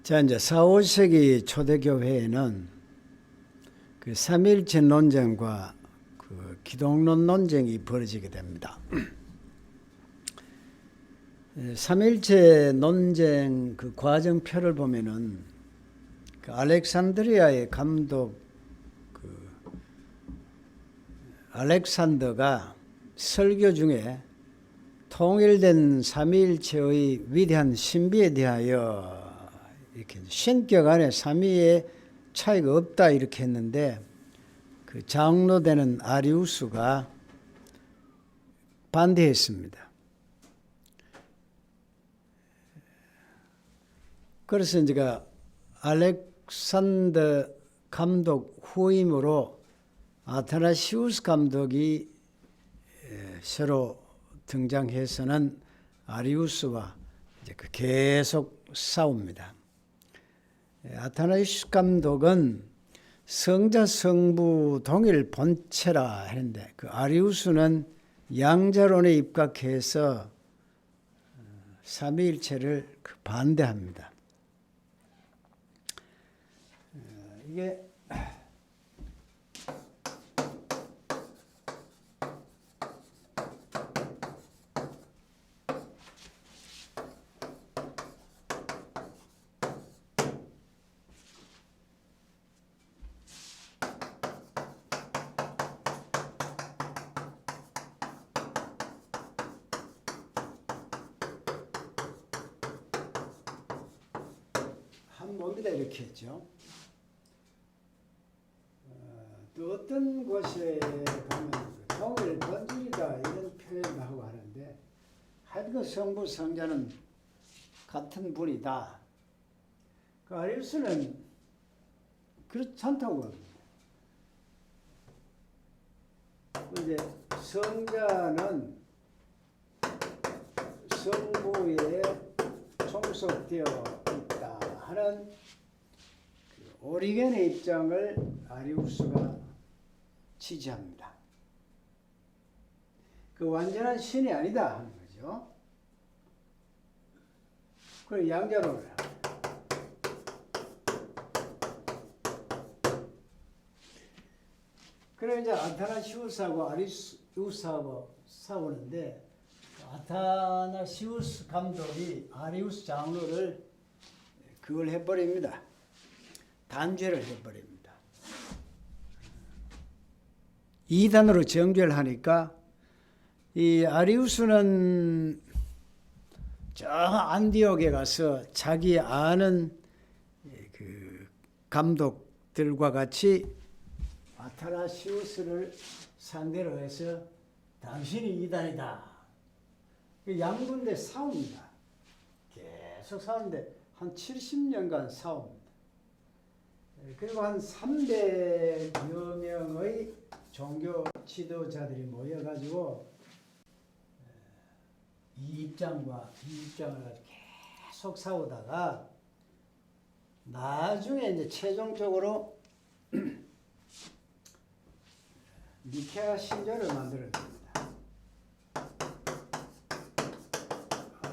자, 이제 4, 5세기 초대교회에는 그 삼위일체 논쟁과 그 기독론 논쟁이 벌어지게 됩니다. 삼위일체 논쟁 그 과정표를 보면은 그 알렉산드리아의 감독 그 알렉산더가 설교 중에 통일된 삼위일체의 위대한 신비에 대하여 이렇게 신격 안에 삼위의 차이가 없다 이렇게 했는데 그 장로되는 아리우스가 반대했습니다. 그래서 이제 알렉산더 감독 후임으로 아타나시우스 감독이 새로 등장해서는 아리우스와 이제 계속 싸웁니다. 아타나시우스 감독은 성자 성부 동일 본체라 했는데 그 아리우스는 양자론에 입각해서 삼위일체를 반대합니다. 이게 한 몸이다 이렇게 했죠. 또 어떤 곳에 보면 동일 본질이다 이런 표현을 하고 하는데 하여튼 성부 성자는 같은 분이다. 그 아리우스는 그렇지 않다고 합니다. 이제 성자는 성부에 종속되어 있다 하는 오리겐의 입장을 아리우스가 지지합니다. 그 완전한 신이 아니다 하는 거죠. 그리고 양자론을 합니다. 그래 이제 아타나시우스하고 아리우스하고 싸우는데 아타나시우스 감독이 아리우스 장로를 그걸 해버립니다. 단죄를 해버립니다. 이단으로 정죄를 하니까 이 아리우스는 저 안디옥에 가서 자기 아는 그 감독들과 같이 아타나시우스를 상대로 해서 당신이 이단이다. 양군대 싸웁니다. 계속 싸우는데 한 70년간 싸웁니다. 그리고 한 300여 명의 종교 지도자들이 모여가지고 이 입장과 이 입장을 계속 싸우다가 나중에 이제 최종적으로 니케아 신조를 만들어냅니다.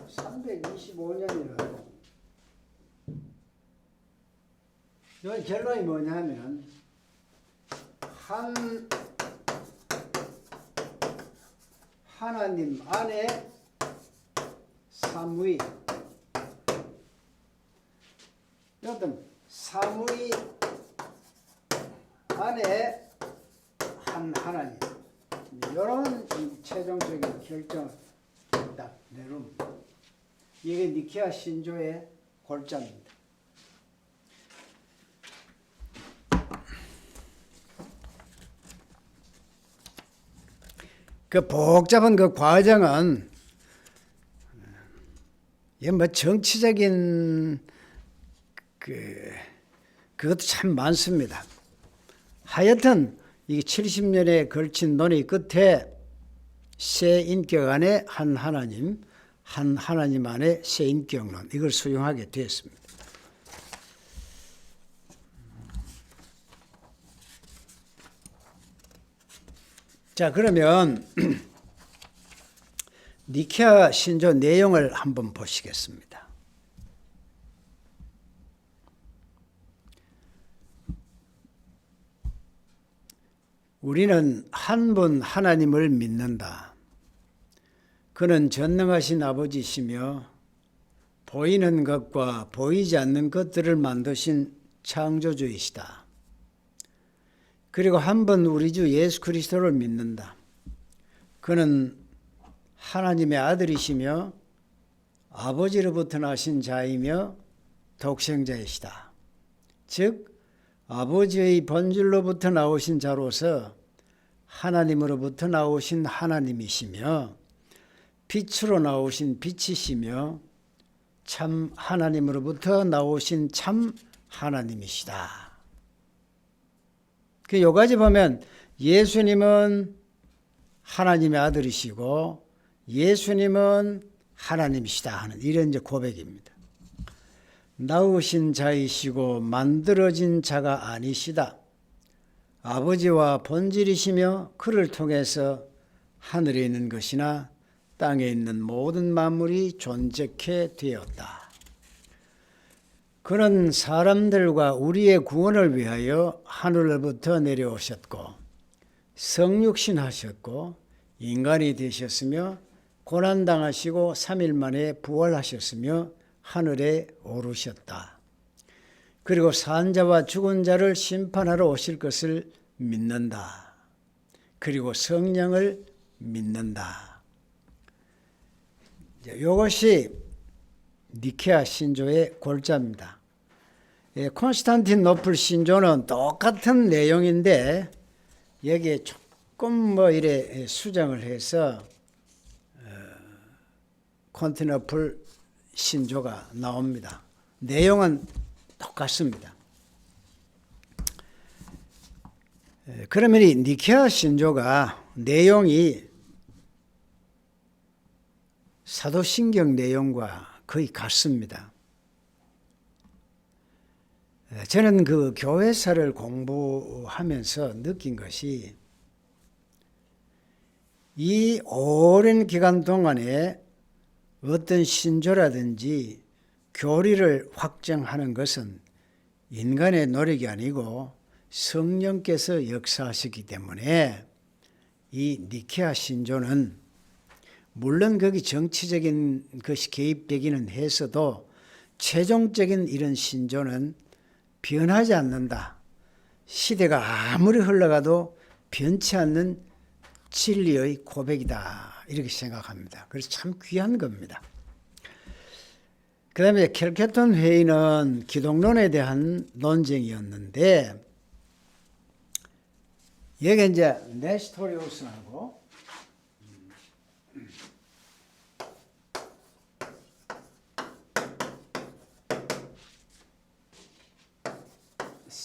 325년이라고. 이 결론이 뭐냐면 하나님 안에 삼위, 여튼 삼위 안에 한 하나님, 이런 최종적인 결정을 딱 내놓습니다. 이게 니케아 신조의 골자입니다. 그 복잡한 그 과정은 이게 뭐 정치적인 그것도 참 많습니다. 하여튼 이게 70년에 걸친 논의 끝에 세 인격 안에 한 하나님 안에 세 인격론 이걸 수용하게 되었습니다. 자, 그러면 니케아 신조 내용을 한번 보시겠습니다. 우리는 한 분 하나님을 믿는다. 그는 전능하신 아버지시며 보이는 것과 보이지 않는 것들을 만드신 창조주이시다. 그리고 한 분 우리 주 예수 그리스도를 믿는다. 그는 하나님의 아들이시며 아버지로부터 나신 자이며 독생자이시다. 즉 아버지의 본질로부터 나오신 자로서 하나님으로부터 나오신 하나님이시며 빛으로 나오신 빛이시며 참 하나님으로부터 나오신 참 하나님이시다. 그 요 가지 보면 예수님은 하나님의 아들이시고 예수님은 하나님이시다 하는 이런 이제 고백입니다. 나으신 자이시고 만들어진 자가 아니시다. 아버지와 본질이시며 그를 통해서 하늘에 있는 것이나 땅에 있는 모든 만물이 존재케 되었다. 그는 사람들과 우리의 구원을 위하여 하늘로부터 내려오셨고 성육신하셨고 인간이 되셨으며 고난당하시고 3일 만에 부활하셨으며 하늘에 오르셨다. 그리고 산 자와 죽은 자를 심판하러 오실 것을 믿는다. 그리고 성령을 믿는다. 이것이 니케아 신조의 골자입니다. 콘스탄티노플 신조는 똑같은 내용인데 여기에 조금 이래 수정을 해서 콘스탄티노플 신조가 나옵니다. 내용은 똑같습니다. 그러면 이 니케아 신조가 내용이 사도신경 내용과 거의 같습니다. 저는 그 교회사를 공부하면서 느낀 것이 이 오랜 기간 동안에 어떤 신조라든지 교리를 확정하는 것은 인간의 노력이 아니고 성령께서 역사하시기 때문에 이 니케아 신조는 물론 거기 정치적인 것이 개입되기는 했어도 최종적인 이런 신조는 변하지 않는다. 시대가 아무리 흘러가도 변치 않는 진리의 고백이다. 이렇게 생각합니다. 그래서 참 귀한 겁니다. 그 다음에 켈케톤 회의는 기독론에 대한 논쟁이었는데 여기 이제 네스토리우스하고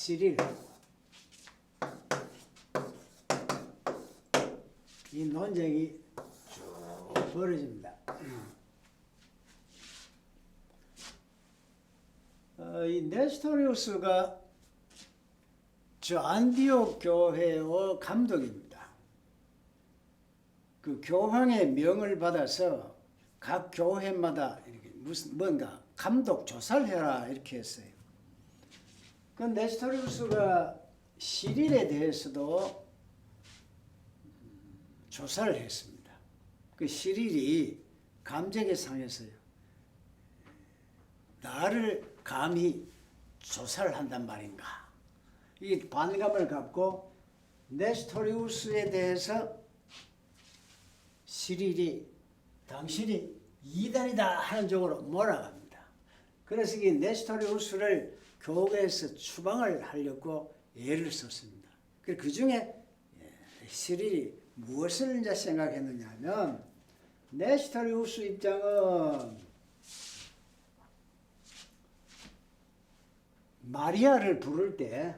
시릴 이 논쟁이 쭉 벌어집니다. 이 네스토리우스가 저 안디옥 교회의 감독입니다. 그 교황의 명을 받아서 각 교회마다 이렇게 무슨 뭔가 감독 조사를 해라 이렇게 했어요. 그 네스토리우스가 시릴에 대해서도 조사를 했습니다. 그 시릴이 감정에 상해서요. 나를 감히 조사를 한단 말인가. 이 반감을 갖고 네스토리우스에 대해서 시릴이 당신이 이단이다 하는 쪽으로 몰아갑니다. 그래서 이 네스토리우스를 교회에서 추방을 하려고 애를 썼습니다. 그 중에 시릴이 무엇을 이제 생각했느냐 하면 네스토리우스 입장은 마리아를 부를 때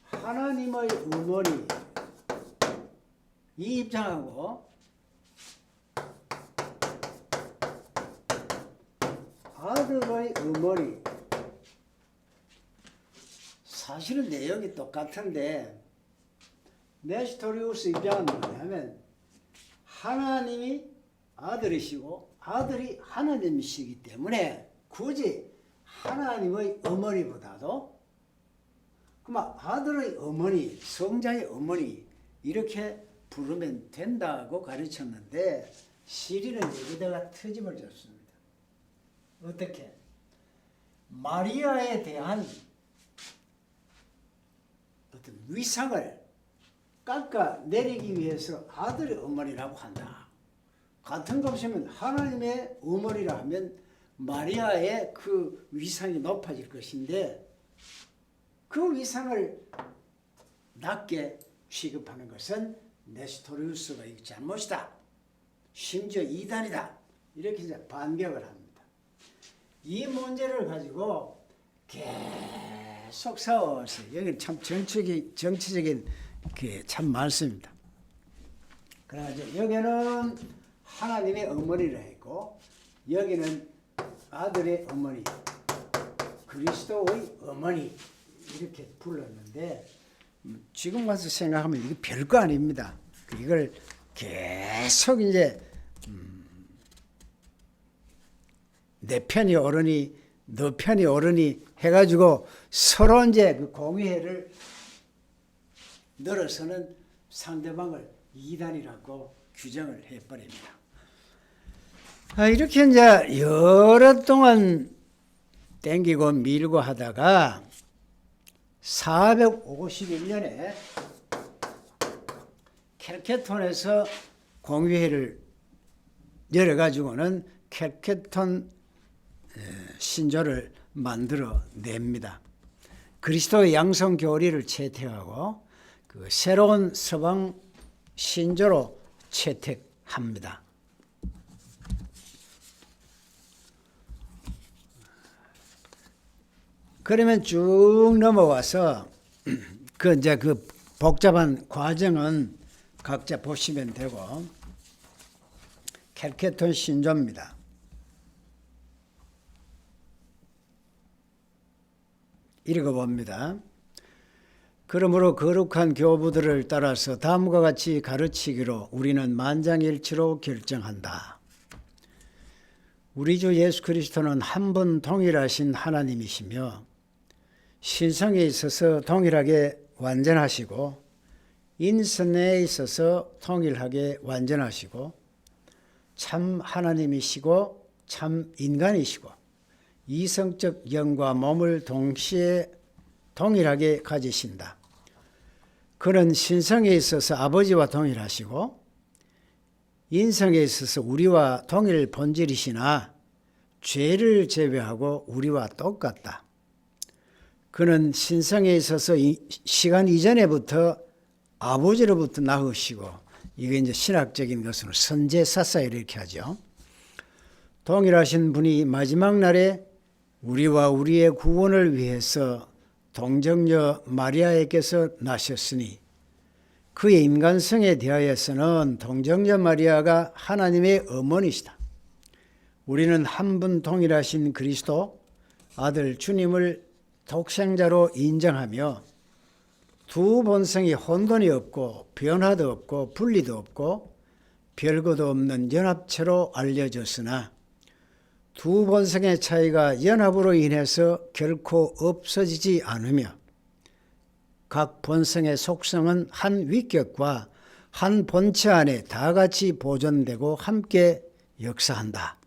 하나님의 어머니 이 입장하고 아들의 어머니 사실은 내용이 똑같은데 네스토리우스 입장은 뭐냐면 하나님이 아들이시고 아들이 하나님이시기 때문에 굳이 하나님의 어머니보다도 그만 아들의 어머니, 성자의 어머니 이렇게 부르면 된다고 가르쳤는데 시리는 여기다가 트집을 줬습니다. 어떻게? 마리아에 대한 어떤 위상을 깎아내리기 위해서 아들의 어머니라고 한다. 같은 것이면 하나님의 어머니라 하면 마리아의 그 위상이 높아질 것인데 그 위상을 낮게 취급하는 것은 네스토리우스가 이 잘못이다. 심지어 이단이다. 이렇게 이제 반격을 합니다. 이 문제를 가지고 계속 싸워서 여기는 참 정치적인 게 참 많습니다. 그래가지고 여기는 하나님의 어머니라 했고 여기는 아들의 어머니, 그리스도의 어머니 이렇게 불렀는데 지금 와서 생각하면 이게 별거 아닙니다. 이걸 계속 이제 내 편이 옳으니 너 편이 옳으니 해가지고 서로 이제 그 공의회를 늘어서는 상대방을 이단이라고 규정을 해버립니다. 이렇게 이제 여러 동안 땡기고 밀고 하다가 451년에 켈케톤에서 공의회를 열어가지고는 켈케톤 신조를 만들어 냅니다. 그리스도의 양성 교리를 채택하고 그 새로운 서방 신조로 채택합니다. 그러면 쭉 넘어와서 그 복잡한 과정은 각자 보시면 되고 켈케톤 신조입니다. 읽어봅니다. 그러므로 거룩한 교부들을 따라서 다음과 같이 가르치기로 우리는 만장일치로 결정한다. 우리 주 예수 그리스도는 한 분 동일하신 하나님이시며 신성에 있어서 동일하게 완전하시고 인선에 있어서 동일하게 완전하시고 참 하나님이시고 참 인간이시고 이성적 영과 몸을 동시에 동일하게 가지신다. 그는 신성에 있어서 아버지와 동일하시고 인성에 있어서 우리와 동일 본질이시나 죄를 제외하고 우리와 똑같다. 그는 신성에 있어서 시간 이전에부터 아버지로부터 나으시고 이게 이제 신학적인 것으로 선제사사 이렇게 하죠. 동일하신 분이 마지막 날에 우리와 우리의 구원을 위해서 동정녀 마리아에게서 나셨으니 그의 인간성에 대하여서는 동정녀 마리아가 하나님의 어머니시다. 우리는 한 분 동일하신 그리스도 아들 주님을 독생자로 인정하며 두 본성이 혼돈이 없고 변화도 없고 분리도 없고 별거도 없는 연합체로 알려졌으나 두 본성의 차이가 연합으로 인해서 결코 없어지지 않으며 각 본성의 속성은 한 위격과 한 본체 안에 다 같이 보존되고 함께 역사한다.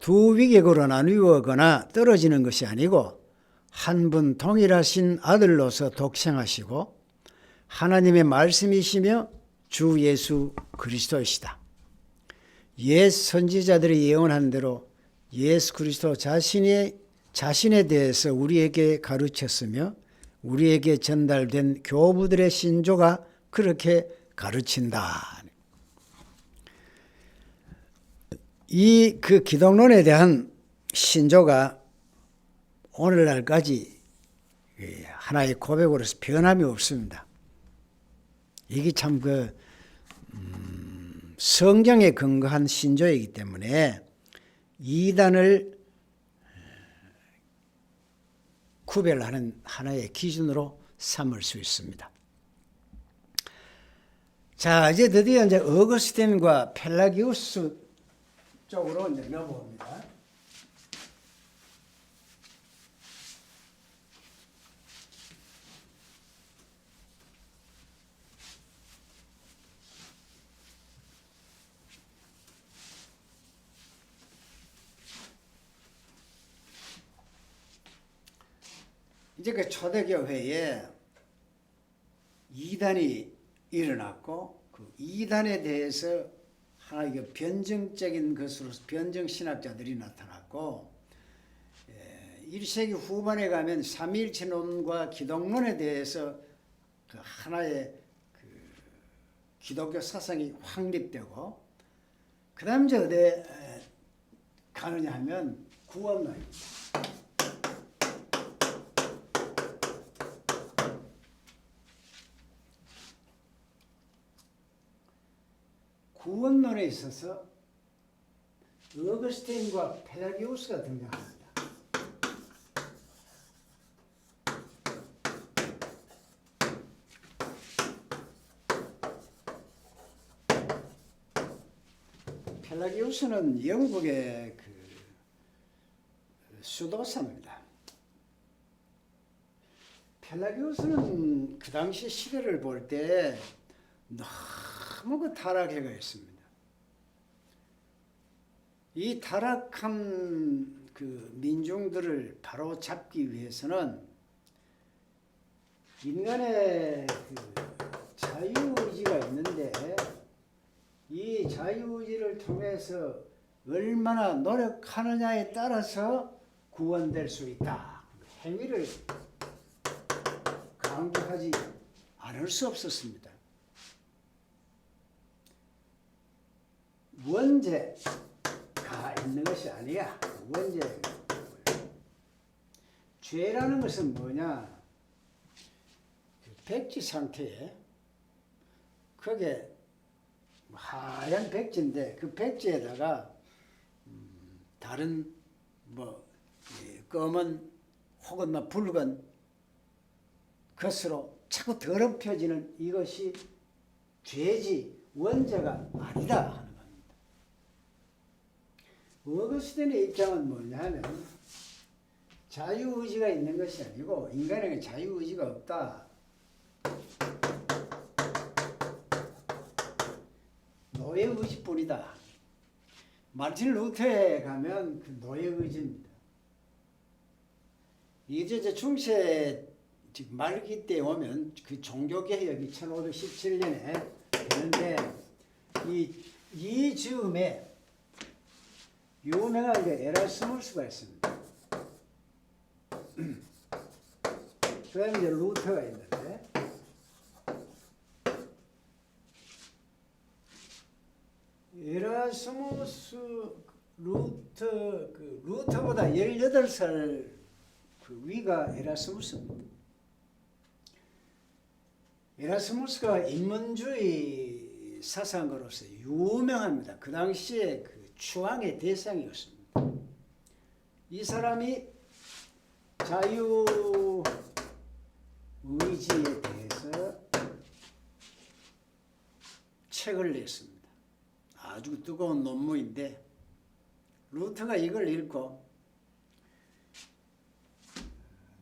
두 위격으로 나누어거나 떨어지는 것이 아니고 한 분 동일하신 아들로서 독생하시고 하나님의 말씀이시며 주 예수 그리스도이시다. 옛 선지자들이 예언한 대로 예수 그리스도 자신에 대해서 우리에게 가르쳤으며 우리에게 전달된 교부들의 신조가 그렇게 가르친다. 이 그 기독론에 대한 신조가 오늘날까지 하나의 고백으로서 변함이 없습니다. 이게 참 성경에 근거한 신조이기 때문에 이단을 구별하는 하나의 기준으로 삼을 수 있습니다. 자, 이제 드디어 이제 어거스틴과 펠라기우스 쪽으로 이제 넘어옵니다. 이제 그 초대교회에 이단이 일어났고 그 이단에 대해서 하나의 변증적인 것으로 변증신학자들이 나타났고 1세기 후반에 가면 삼위일체론과 기독론에 대해서 그 하나의 그 기독교 사상이 확립되고 그 다음 이제 어디에 가느냐 하면 구원론입니다. 구원론에 있어서 어거스틴과 펠라기우스가 등장합니다. 펠라기우스는 영국의 그 수도사입니다. 펠라기우스는 그 당시 시대를 볼 때 너무 그 타락해가 있습니다. 이 타락한 그 민중들을 바로 잡기 위해서는 인간의 그 자유의지가 있는데 이 자유의지를 통해서 얼마나 노력하느냐에 따라서 구원될 수 있다. 행위를 강조하지 않을 수 없었습니다. 원죄가 있는 것이 아니야. 원죄. 죄라는 것은 뭐냐? 백지 상태에 그게 하얀 백지인데 그 백지에다가 다른 뭐 검은 혹은 뭐 붉은 것으로 자꾸 더럽혀지는 이것이 죄지 원죄가 아니다 하는 겁니다. 어거스틴의 입장은 뭐냐면 자유의지가 있는 것이 아니고 인간에게 자유의지가 없다. 노예의지뿐이다. 마르틴 루터에 가면 그 노예의지입니다. 이제 중세 말기 때 오면 그 종교개혁이 1517년에 되는데 이 즈음에 유명한 에라스무스가 있습니다. 그 다음에 이제 루터가 있는데 에라스무스 루터보다 18살 그 위가 에라스무스입니다. 에라스무스가 인문주의 사상가로서 유명합니다. 그 당시에 그 추앙의 대상이었습니다. 이 사람이 자유의지에 대해서 책을 냈습니다. 아주 뜨거운 논문인데 루터가 이걸 읽고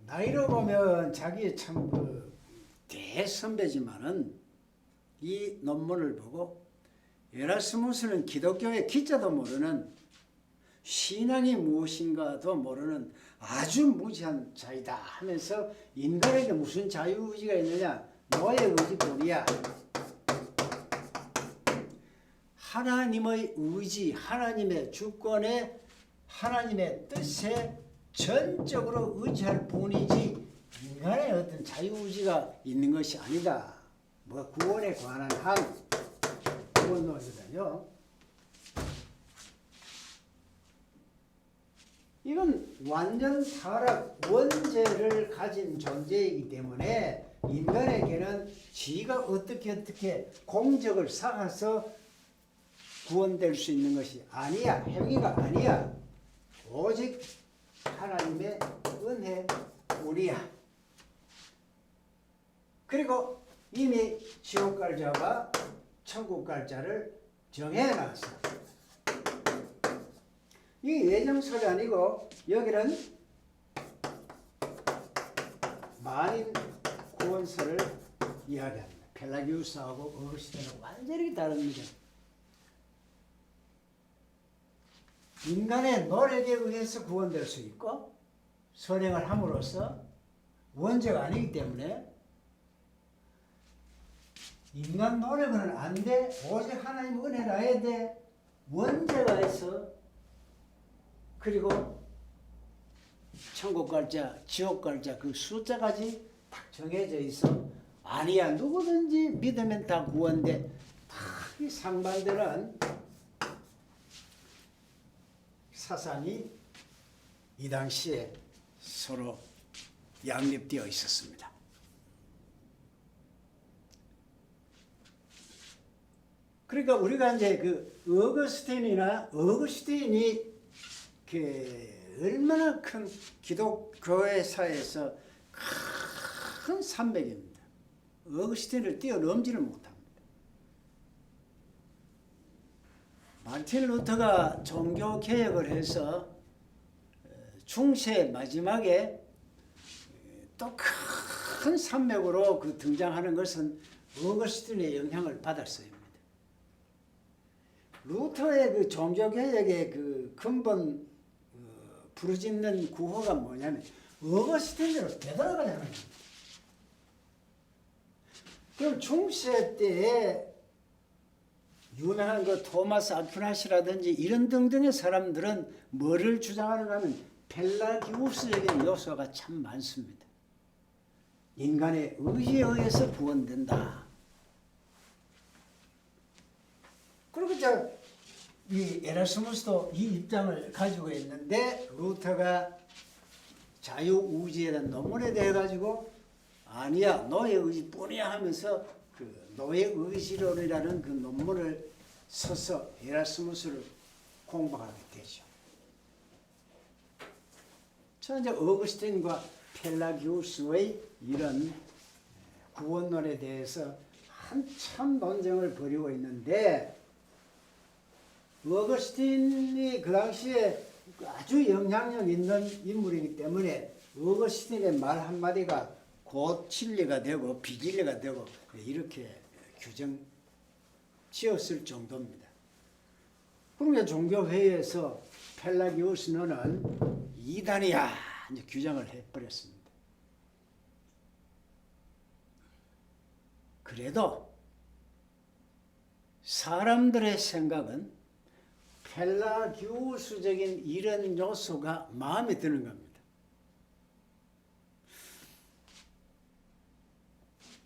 나이로 보면 자기의 참 그 대선배지만은 이 논문을 보고 에라스무스는 기독교의 기자도 모르는 신앙이 무엇인가도 모르는 아주 무지한 자이다 하면서 인간에게 무슨 자유의지가 있느냐? 노예의지뿐이야. 하나님의 의지, 하나님의 주권에 하나님의 뜻에 전적으로 의지할 뿐이지 인간의 어떤 자유의지가 있는 것이 아니다. 뭐 구원에 관한 한 구원론이거든요. 이건 완전 타락 원죄를 가진 존재이기 때문에 인간에게는 지가 어떻게 공적을 쌓아서 구원될 수 있는 것이 아니야. 행위가 아니야. 오직 하나님의 은혜 뿐이야. 그리고 이미 지옥 갈 자와 천국 갈 자를 정해놨어. 이게 예정설이 아니고 여기는 만인 구원설을 이야기합니다. 펠라기우스하고 어거스틴은 완전히 다릅니다. 인간의 노력에 의해서 구원될 수 있고 선행을 함으로써 원죄가 아니기 때문에 인간 노력은 안 돼. 오직 하나님 은혜라 해야 돼. 원죄가 있어. 그리고 천국 갈자, 지옥 갈자 그 숫자까지 딱 정해져 있어. 아니야, 누구든지 믿으면 다 구원돼. 이 상반되는 사상이 이 당시에 서로 양립되어 있었습니다. 그러니까 우리가 이제 그 어거스틴이 그 얼마나 큰 기독교회사에서 큰 산맥입니다. 어거스틴을 뛰어넘지를 못합니다. 마틴 루터가 종교 개혁을 해서 중세 마지막에 또 큰 산맥으로 그 등장하는 것은 어거스틴의 영향을 받았어요입니다. 루터의 그 종교 개혁의 그 근본 부르짖는 구호가 뭐냐면 어거스틴으로 되돌아가자는 겁니다. 그럼 중세 때에 유명한 그 토마스 아퀴나시라든지 이런 등등의 사람들은 뭐를 주장하는가 하면 펠라기우스적인 요소가 참 많습니다. 인간의 의지에 의해서 구원된다. 그리고 이 에라스무스도 이 입장을 가지고 있는데 루터가 자유우지라는 논문에 대해 가지고 아니야 노예 의지뿐이야 하면서 그 노예 의지론이라는 그 논문을 써서 에라스무스를 공박하게 되죠. 자 이제 어거스틴과 펠라기우스의 이런 구원론에 대해서 한참 논쟁을 벌이고 있는데 어거스틴이 그 당시에 아주 영향력 있는 인물이기 때문에 어거스틴의 말 한마디가 곧 진리가 되고 비진리가 되고 이렇게 규정 지었을 정도입니다. 그러면 종교회의에서 펠라기우스는 이단이야 이제 규정을 해버렸습니다. 그래도 사람들의 생각은 펠라기우스적인 이런 요소가 마음에 드는 겁니다.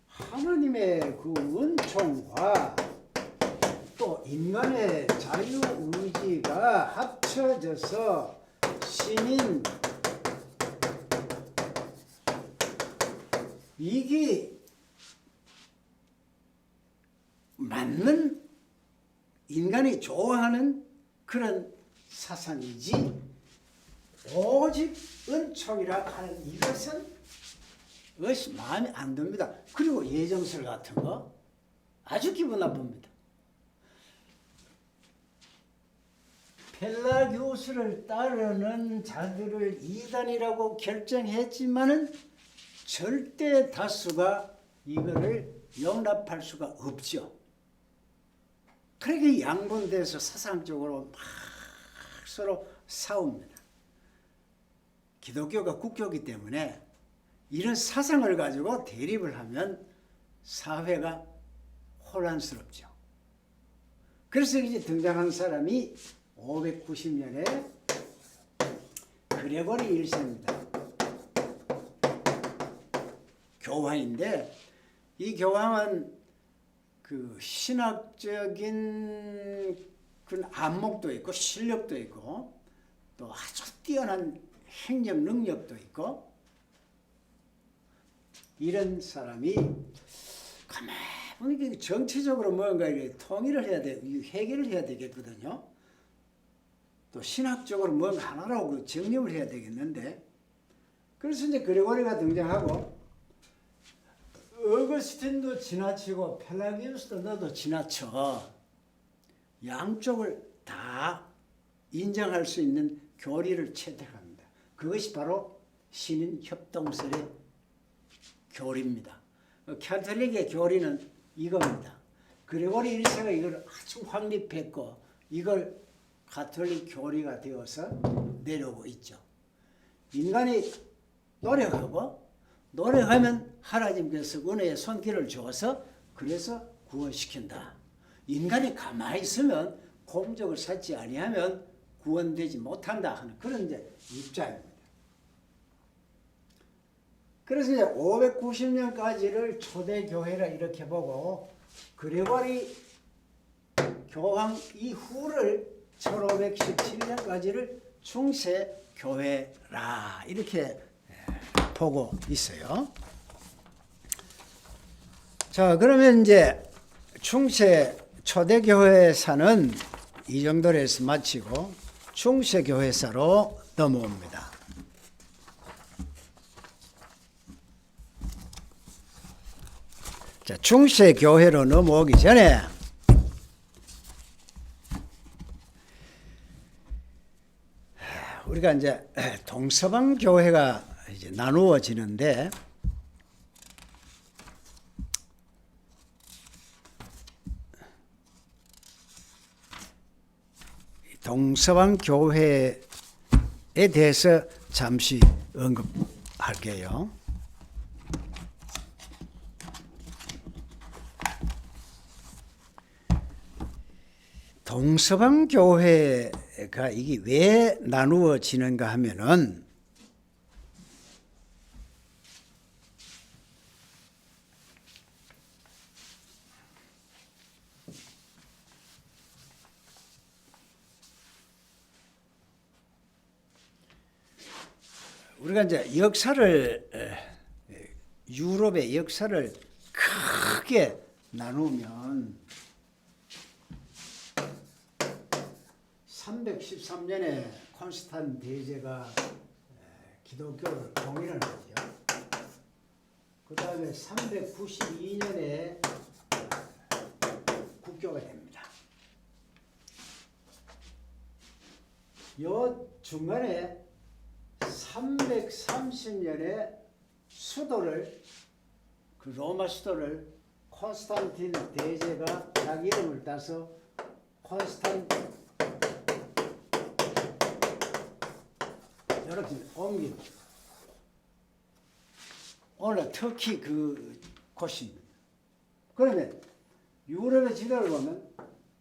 하나님의 그 은총과 또 인간의 자유의지가 합쳐져서 신인 이게 맞는 인간이 좋아하는 그런 사상이지 오직 은총이라 하는 이것이 마음에 안 듭니다. 그리고 예정설 같은 거 아주 기분 나쁩니다. 펠라기우스를 따르는 자들을 이단이라고 결정했지만은 절대 다수가 이거를 용납할 수가 없죠. 그렇게 양분돼서 사상적으로 막 서로 싸웁니다. 기독교가 국교이기 때문에 이런 사상을 가지고 대립을 하면 사회가 혼란스럽죠. 그래서 이제 등장한 사람이 590년에 그레고리 1세입니다. 교황인데 이 교황은 그 신학적인 그런 안목도 있고 실력도 있고 또 아주 뛰어난 행정 능력도 있고 이런 사람이 가만히 보니까 정치적으로 뭔가 이렇게 통일을 해야 돼, 해결을 해야 되겠거든요. 또 신학적으로 뭔가 하나로 정립을 해야 되겠는데 그래서 이제 그레고리가 등장하고 어거스틴도 지나치고 펠라기우스도 너도 지나쳐 양쪽을 다 인정할 수 있는 교리를 채택합니다. 그것이 바로 신인 협동설의 교리입니다. 캐톨릭의 교리는 이겁니다. 그레고리 1세가 이걸 아주 확립했고 이걸 가톨릭 교리가 되어서 내려오고 있죠. 인간이 노력하고 노력하면 하나님께서 은혜의 손길을 줘서 그래서 구원시킨다. 인간이 가만히 있으면 공적을 찾지 아니하면 구원되지 못한다 하는 그런 이제 입장입니다. 그래서 이제 590년까지를 초대교회라 이렇게 보고 그레고리 교황 이후를 1517년까지를 중세교회라 이렇게 보고 있어요. 자, 그러면 이제 중세 초대교회사는 이 정도로 해서 마치고 중세교회사로 넘어옵니다. 자, 중세교회로 넘어오기 전에 우리가 이제 동서방 교회가 이제 나누어지는데 동서방 교회에 대해서 잠시 언급할게요. 동서방 교회가 이게 왜 나누어지는가 하면은 우리가 이제 역사를 유럽의 역사를 크게 나누면 313년에 콘스탄 대제가 기독교를 통일을 하죠. 그 다음에 392년에 국교가 됩니다. 요 중간에 330년에 수도를 그 로마 수도를 콘스탄틴 대제가 자기 이름을 따서 이렇게 옮깁니다. 오늘 터키 그 곳입니다. 그러면 유럽의 지도를 보면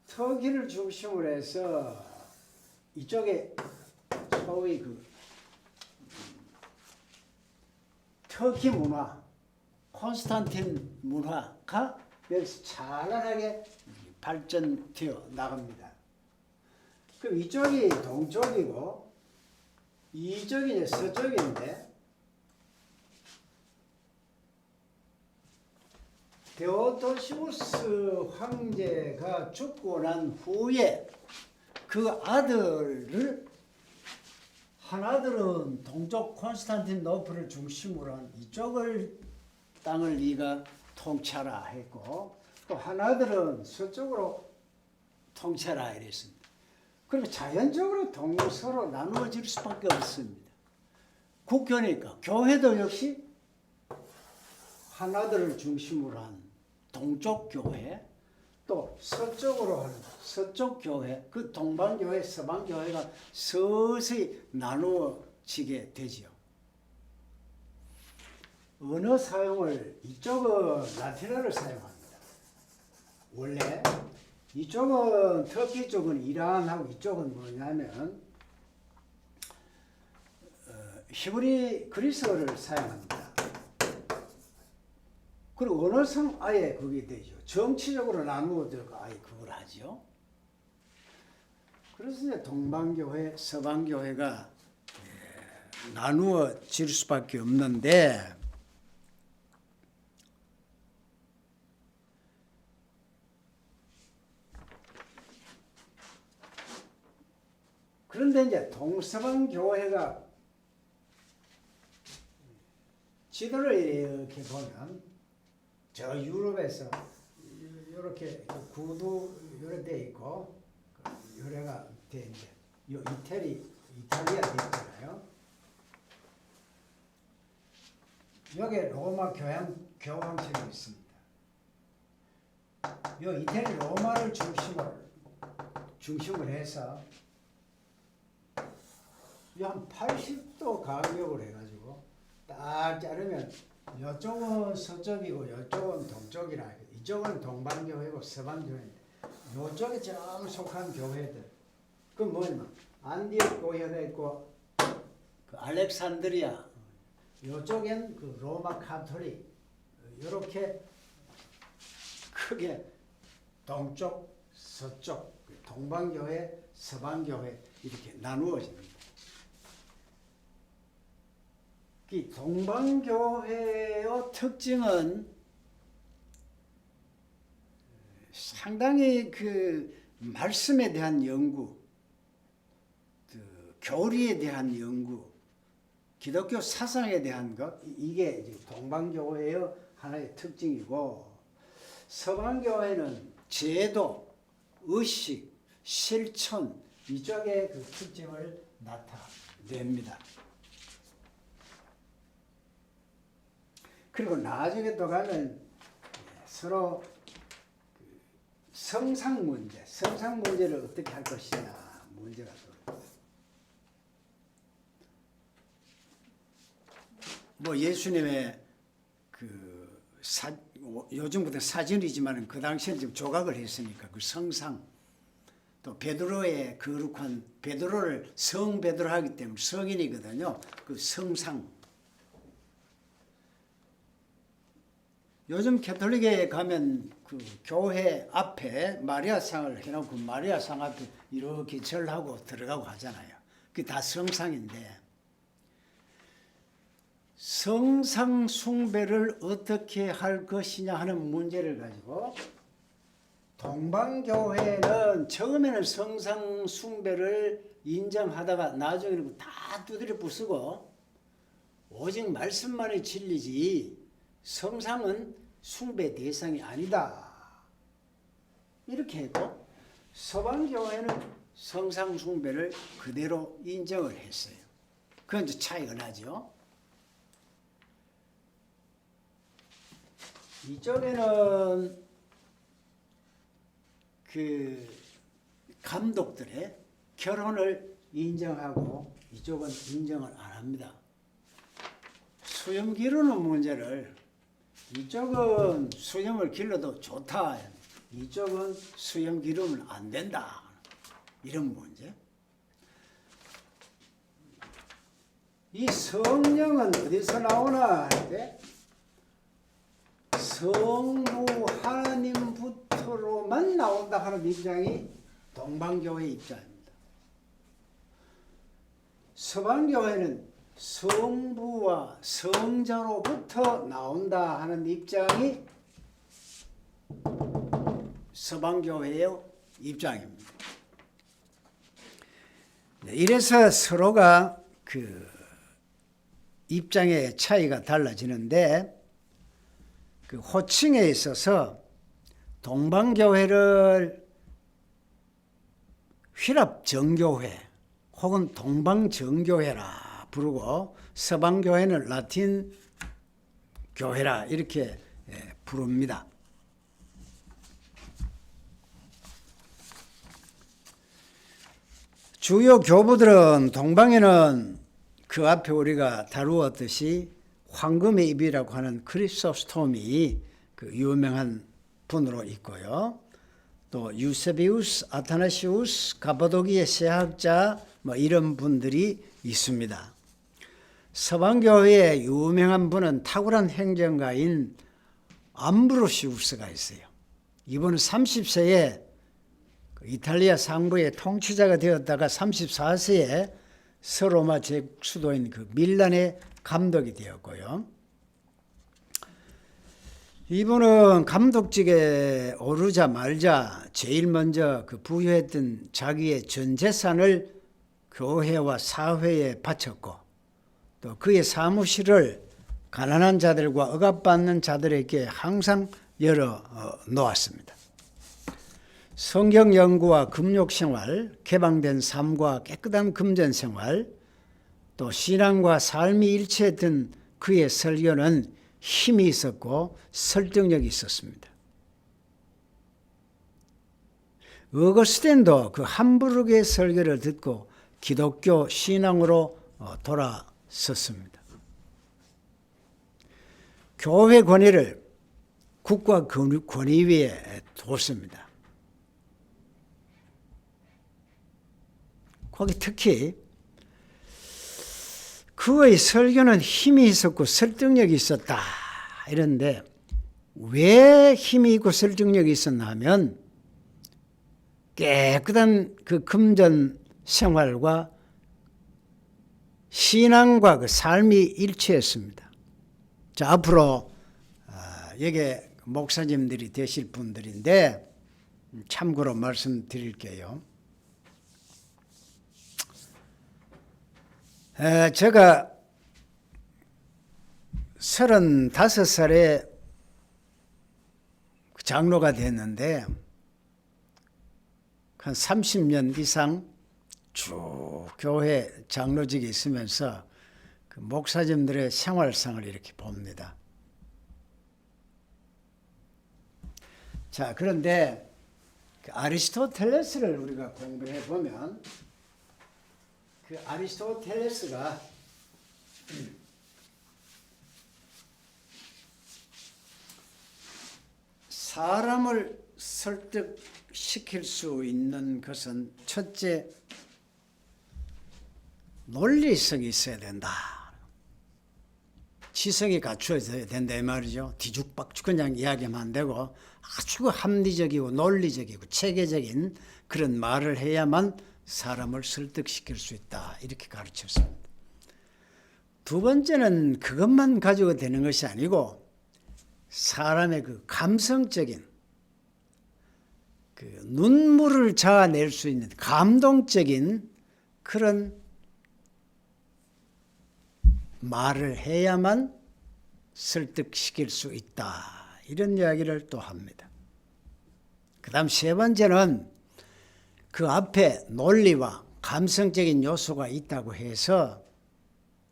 터키를 중심으로 해서 이쪽에 소위 그 터키 문화, 콘스탄틴 문화가 여기서 찬란하게 발전되어 나갑니다. 그럼 이쪽이 동쪽이고 이쪽이 이제 서쪽인데 데오도시우스 황제가 죽고 난 후에 그 아들을 한 아들은 동쪽 콘스탄티노플을 중심으로 한 이쪽을 땅을 네가 통치하라 했고 또 한 아들은 서쪽으로 통치하라 이랬습니다. 그러면 자연적으로 동서로 나누어질 수밖에 없습니다. 국교니까 교회도 역시 한 아들을 중심으로 한 동쪽 교회 또 서쪽으로 하는 서쪽 교회 그 동방 교회 서방 교회가 서서히 나누어지게 되지요. 언어 사용을 이쪽은 라틴어를 사용합니다. 원래 이쪽은 터키 쪽은 이란하고 이쪽은 뭐냐면 히브리 그리스어를 사용합니다. 그리고 언어상 아예 그게 되죠. 정치적으로 나누어져서 아예 그걸 하죠. 그래서 이제 동방교회, 서방교회가 나누어질 수밖에 없는데 그런데 이제 동서방교회가 지도를 이렇게 보면 저 유럽에서 이렇게 구도 이렇게 돼 있고 요래가 돼 이제 이탈리아 돼 있잖아요. 여기 로마 교황청이 있습니다. 요 이태리 로마를 중심으로 해서 한 80도 가격을 해가지고 딱 자르면 이쪽은 서쪽이고 이쪽은 동쪽이라. 이쪽은 동방교회고 서방교회인데 이쪽에 좀 속한 교회들. 그 뭐냐면 안디옥 교회가 있고 그 알렉산드리아. 이쪽엔 그 로마 카톨릭. 이렇게 크게 동쪽, 서쪽, 동방교회, 서방교회 이렇게 나누어집니다. 이 동방교회의 특징은 상당히 그 말씀에 대한 연구, 그 교리에 대한 연구, 기독교 사상에 대한 것, 이게 동방교회의 하나의 특징이고, 서방교회는 제도, 의식, 실천 이쪽의 그 특징을 나타냅니다. 그리고 나중에 또 가면 서로 성상 문제를 어떻게 할 것이냐 문제가 또 뭐 예수님의 그 요즘부터 사진이지만 그 당시에는 좀 조각을 했으니까 그 성상, 또 베드로의 거룩한 베드로를 성 베드로 하기 때문에 성인이거든요. 그 성상. 요즘 캐톨릭에 가면 그 교회 앞에 마리아상을 해놓고 마리아상 앞에 이렇게 절하고 들어가고 하잖아요. 그게 다 성상인데 성상 숭배를 어떻게 할 것이냐 하는 문제를 가지고 동방교회는 처음에는 성상 숭배를 인정하다가 나중에는 다 두드려 부수고 오직 말씀만이 진리지 성상은 숭배 대상이 아니다. 이렇게 했고 서방교회는 성상 숭배를 그대로 인정을 했어요. 그건 이제 차이가 나죠. 이쪽에는 그 감독들의 결혼을 인정하고 이쪽은 인정을 안 합니다. 수염 기르는 문제를 이쪽은 수염을 길러도 좋다. 이쪽은 수염 기르면 안 된다. 이런 문제. 이 성령은 어디서 나오나 할 때 성부 하나님부터로만 나온다 하는 입장이 동방교회의 입장입니다. 서방교회는 성부와 성자로부터 나온다 하는 입장이 서방교회의 입장입니다. 이래서 서로가 그 입장의 차이가 달라지는데 그 호칭에 있어서 동방교회를 휘랍정교회 혹은 동방정교회라 부르고 서방교회는 라틴 교회라 이렇게 부릅니다. 주요 교부들은 동방에는 그 앞에 우리가 다루었듯이 황금의 입이라고 하는 크리소스톰이 그 유명한 분으로 있고요. 또 유세비우스, 아타나시우스, 가바도기의 세학자 뭐 이런 분들이 있습니다. 서방교회의 유명한 분은 탁월한 행정가인 암브로시우스가 있어요. 이분은 30세에 이탈리아 상부의 통치자가 되었다가 34세에 서로마 제국수도인 그 밀란의 감독이 되었고요. 이분은 감독직에 오르자 말자 제일 먼저 그 부여했던 자기의 전 재산을 교회와 사회에 바쳤고 또 그의 사무실을 가난한 자들과 억압받는 자들에게 항상 열어 놓았습니다. 성경 연구와 금욕생활, 개방된 삶과 깨끗한 금전생활, 또 신앙과 삶이 일치했던 그의 설교는 힘이 있었고 설득력이 있었습니다. 어거스틴도 그 함부르크의 설교를 듣고 기독교 신앙으로 돌아섰습니다. 교회 권위를 국가 권위 위에 뒀습니다. 거기 특히 그의 설교는 힘이 있었고 설득력이 있었다. 이런데 왜 힘이 있고 설득력이 있었나 하면 깨끗한 그 금전 생활과 신앙과 그 삶이 일치했습니다. 자, 앞으로 여기 목사님들이 되실 분들인데 참고로 말씀드릴게요. 제가 35살에 장로가 됐는데 한 30년 이상 쭉 교회 장로직에 있으면서 그 목사님들의 생활상을 이렇게 봅니다. 자, 그런데 그 아리스토텔레스를 우리가 공부해 보면 그 아리스토텔레스가 사람을 설득시킬 수 있는 것은 첫째, 논리성이 있어야 된다. 지성이 갖추어져야 된다 이 말이죠. 뒤죽박죽 그냥 이야기하면 안 되고 아주 합리적이고 논리적이고 체계적인 그런 말을 해야만 사람을 설득시킬 수 있다. 이렇게 가르쳤습니다. 두 번째는 그것만 가지고 되는 것이 아니고 사람의 그 감성적인 그 눈물을 자아낼 수 있는 감동적인 그런 말을 해야만 설득시킬 수 있다. 이런 이야기를 또 합니다. 그 다음 세 번째는 그 앞에 논리와 감성적인 요소가 있다고 해서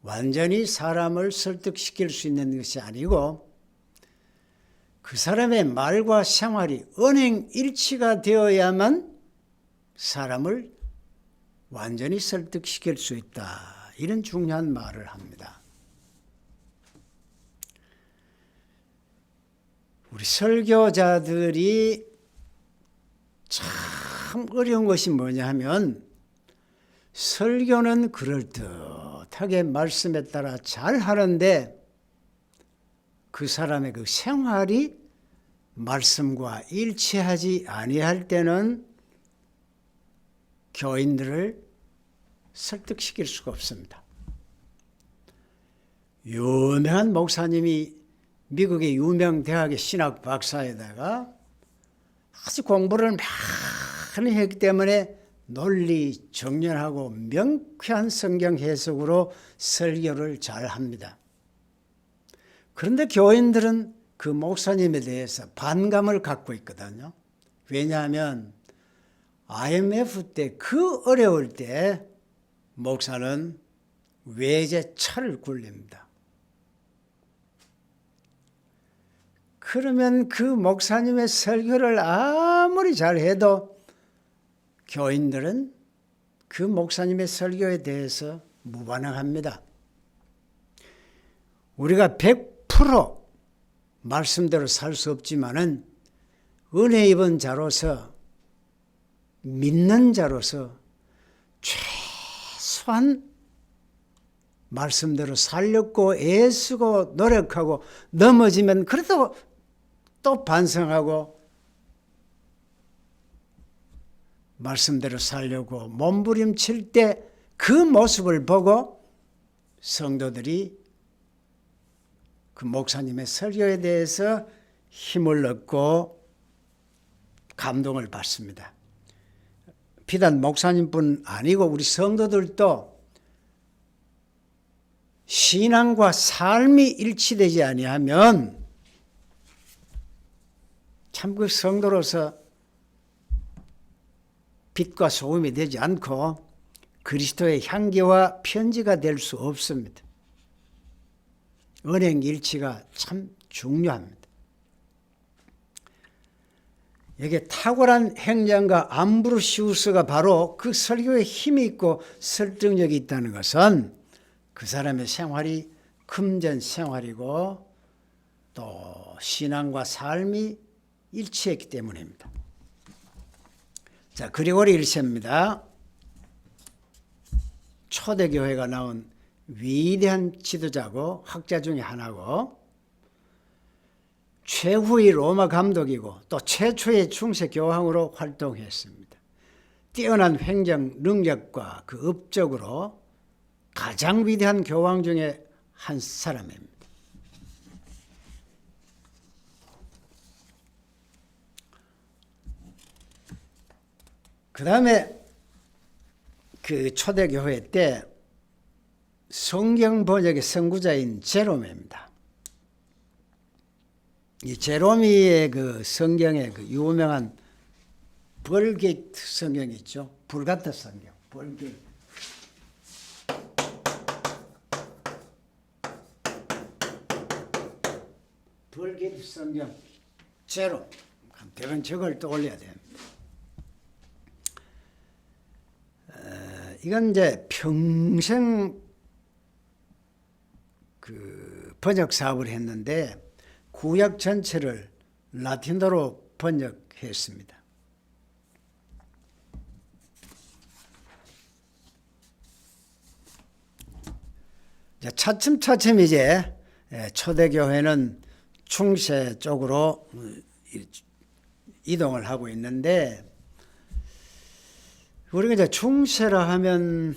완전히 사람을 설득시킬 수 있는 것이 아니고 그 사람의 말과 생활이 언행일치가 되어야만 사람을 완전히 설득시킬 수 있다. 이런 중요한 말을 합니다. 우리 설교자들이 참 어려운 것이 뭐냐 하면 설교는 그럴듯하게 말씀에 따라 잘 하는데 그 사람의 그 생활이 말씀과 일치하지 아니할 때는 교인들을 설득시킬 수가 없습니다. 유명한 목사님이 미국의 유명 대학의 신학 박사에다가 아주 공부를 많이 했기 때문에 논리 정연하고 명쾌한 성경 해석으로 설교를 잘 합니다. 그런데 교인들은 그 목사님에 대해서 반감을 갖고 있거든요. 왜냐하면 IMF 때 그 어려울 때 목사는 외제차를 굴립니다. 그러면 그 목사님의 설교를 아무리 잘해도 교인들은 그 목사님의 설교에 대해서 무반응합니다. 우리가 100% 말씀대로 살 수 없지만은 은혜 입은 자로서 믿는 자로서 최소한 말씀대로 살렸고 애쓰고 노력하고 넘어지면 그래도 또 반성하고 말씀대로 살려고 몸부림칠 때 그 모습을 보고 성도들이 그 목사님의 설교에 대해서 힘을 얻고 감동을 받습니다. 비단 목사님뿐 아니고 우리 성도들도 신앙과 삶이 일치되지 아니하면 참 그 성도로서 빛과 소금이 되지 않고 그리스도의 향기와 편지가 될 수 없습니다. 언행 일치가 참 중요합니다. 여기에 탁월한 행정가 암브로시우스가 바로 그 설교에 힘이 있고 설득력이 있다는 것은 그 사람의 생활이 금전 생활이고 또 신앙과 삶이 일치했기 때문입니다. 자, 그리고리 1세입니다. 초대교회가 나온 위대한 지도자고 학자 중에 하나고 최후의 로마 감독이고 또 최초의 중세 교황으로 활동했습니다. 뛰어난 행정 능력과 그 업적으로 가장 위대한 교황 중에 한 사람입니다. 그 다음에 그 초대교회 때 성경 번역의 선구자인 제롬입니다. 이 제롬이의 그 성경의 그 유명한 벌게이트 성경이 있죠. 불같은 성경. 벌게이트. 벌게이트 성경. 제롬. 대변 저걸 떠올려야 됩니다. 이건 이제 평생 그 번역 사업을 했는데 구약 전체를 라틴어로 번역했습니다. 차츰차츰 이제 초대교회는 중세 쪽으로 이동을 하고 있는데 우리가 이제 중세라 하면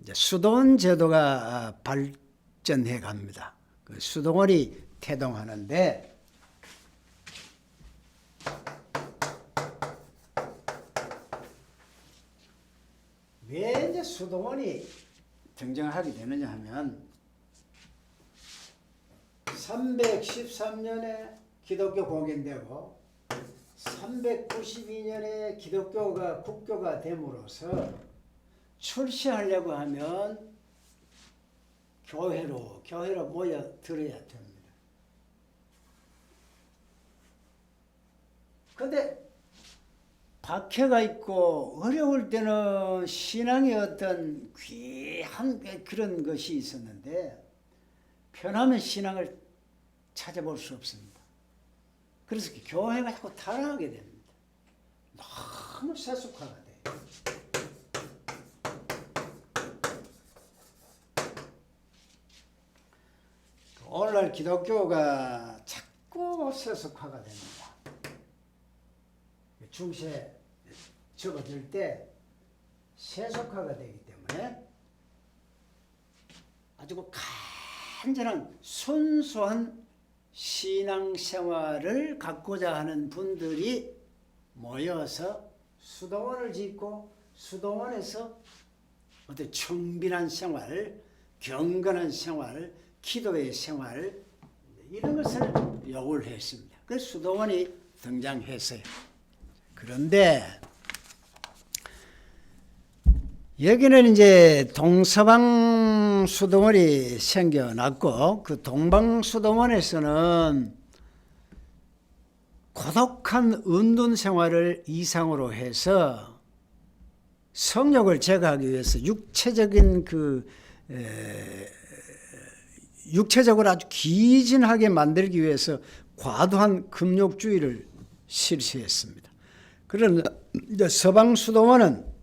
이제 수도원 제도가 발전해 갑니다. 그 수도원이 태동하는데 왜 이제 수도원이 등장하게 되느냐 하면 313년에 기독교 공인되고 392년에 기독교가 국교가 됨으로써 출시하려고 하면 교회로 모여들어야 됩니다. 그런데 박해가 있고 어려울 때는 신앙의 어떤 귀한 그런 것이 있었는데 편하면 신앙을 찾아볼 수 없습니다. 그래서 교회가 자꾸 타락하게 됩니다. 너무 세속화가 돼요. 오늘날 기독교가 자꾸 세속화가 됩니다. 중세 접어들 때 세속화가 되기 때문에 아주 간절한 순수한 신앙생활을 갖고자 하는 분들이 모여서 수도원을 짓고 수도원에서 어떤 청빈한 생활, 경건한 생활, 기도의 생활 이런 것을 요구를 했습니다. 그래서 수도원이 등장했어요. 그런데 여기는 이제 동서방 수도원이 생겨났고 그 동방 수도원에서는 고독한 은둔 생활을 이상으로 해서 성욕을 제거하기 위해서 육체적으로 아주 기진하게 만들기 위해서 과도한 금욕주의를 실시했습니다. 그러나 이제 서방 수도원은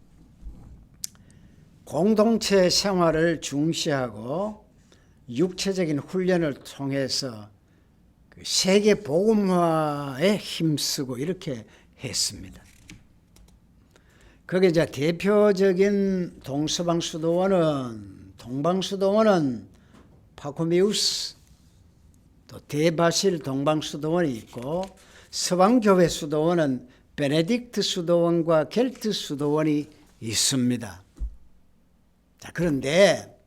공동체 생활을 중시하고 육체적인 훈련을 통해서 세계 복음화에 힘쓰고 이렇게 했습니다. 거기에 이제 대표적인 동서방 수도원은 파코미우스, 또 대바실 동방 수도원이 있고 서방교회 수도원은 베네딕트 수도원과 켈트 수도원이 있습니다. 자, 그런데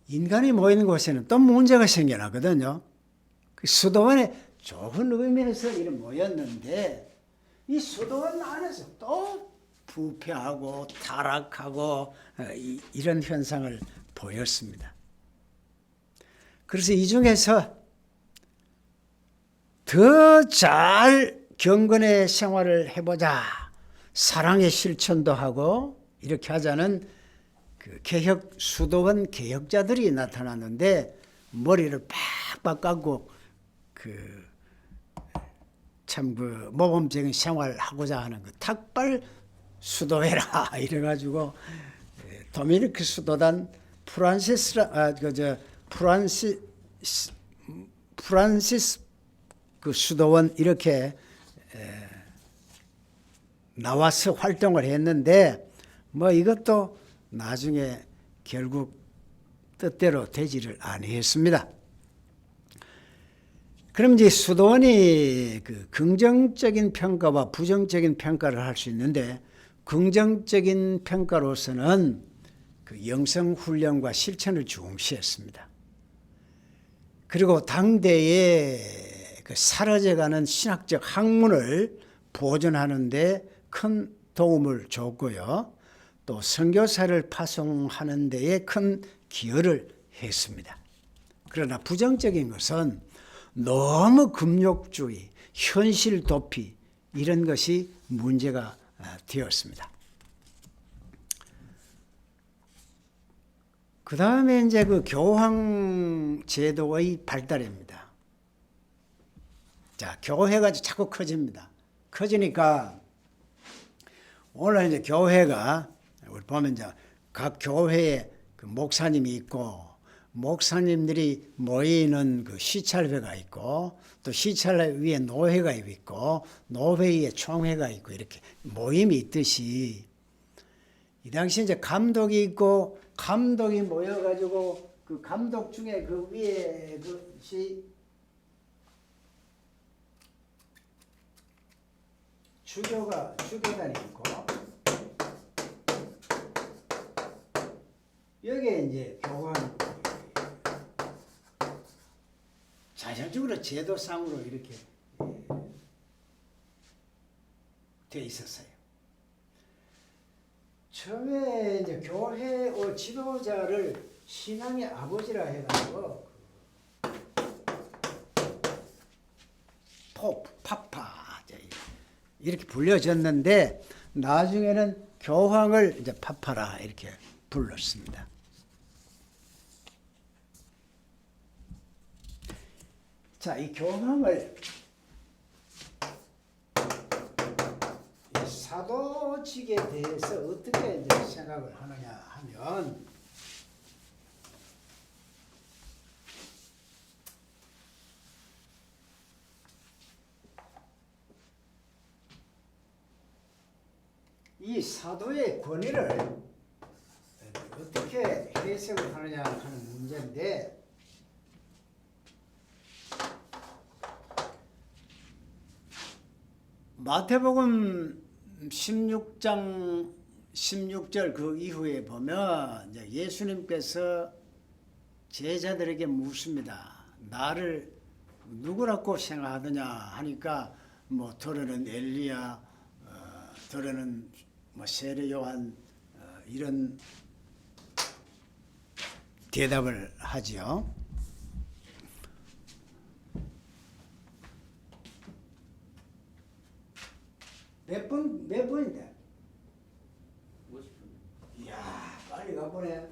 인간이 모이는 곳에는 또 문제가 생겨나거든요. 그 수도원에 좋은 의미에서 이렇게 모였는데 이 수도원 안에서 또 부패하고 타락하고 이런 현상을 보였습니다. 그래서 이 중에서 더 잘 경건의 생활을 해보자, 사랑의 실천도 하고 이렇게 하자는 그 수도원 개혁자들이 나타났는데 머리를 팍팍 깎고 참 모범적인 생활하고자 하는 탁발 수도회라 이래가지고 도미니크 수도단 프란시스 그 수도원 이렇게 나와서 활동을 했는데 뭐 이것도 나중에 결국 뜻대로 되지를 아니했습니다. 그럼 이제 수도원이 긍정적인 평가와 부정적인 평가를 할 수 있는데 긍정적인 평가로서는 영성 훈련과 실천을 중시했습니다. 그리고 당대에 사라져가는 신학적 학문을 보존하는 데 큰 도움을 줬고요. 또 선교사를 파송하는 데에 큰 기여를 했습니다. 그러나 부정적인 것은 너무 금욕주의, 현실 도피 이런 것이 문제가 되었습니다. 그 다음에 이제 교황 제도의 발달입니다. 자, 교회가 자꾸 커집니다. 커지니까 오늘 이제 교회가 우리 보면 이제 각 교회에 목사님이 있고 목사님들이 모이는 시찰회가 있고 또 시찰회 위에 노회가 있고 노회 위에 총회가 있고 이렇게 모임이 있듯이 이 당시 이제 감독이 있고 감독이 모여가지고 감독 중에 위에 주교단이 있고 여기에 이제 교황 자연적으로 제도상으로 이렇게 돼 있었어요. 처음에 이제 교회 지도자를 신앙의 아버지라 해가지고 포프, 파파 이렇게 불려졌는데 나중에는 교황을 이제 파파라 이렇게 불렀습니다. 자, 이 교황을 이 사도직에 대해서 어떻게 이제 생각을 하느냐 하면 이 사도의 권위를 어떻게 해석을 하느냐 하는 문제인데 마태복음 16장 16절 그 이후에 보면 이제 예수님께서 제자들에게 묻습니다. 나를 누구라고 생각하느냐 하니까 뭐 더러는 엘리야, 더러는 뭐 세례 요한 이런 대답을 하지요. 몇 번인데? 50분. 이야, 빨리 가보네.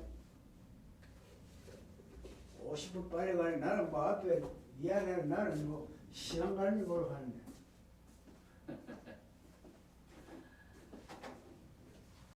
50분 빨리 가네. 나는 뭐 앞에 이야기하는 나는 뭐 시간 가는지 모르겠네.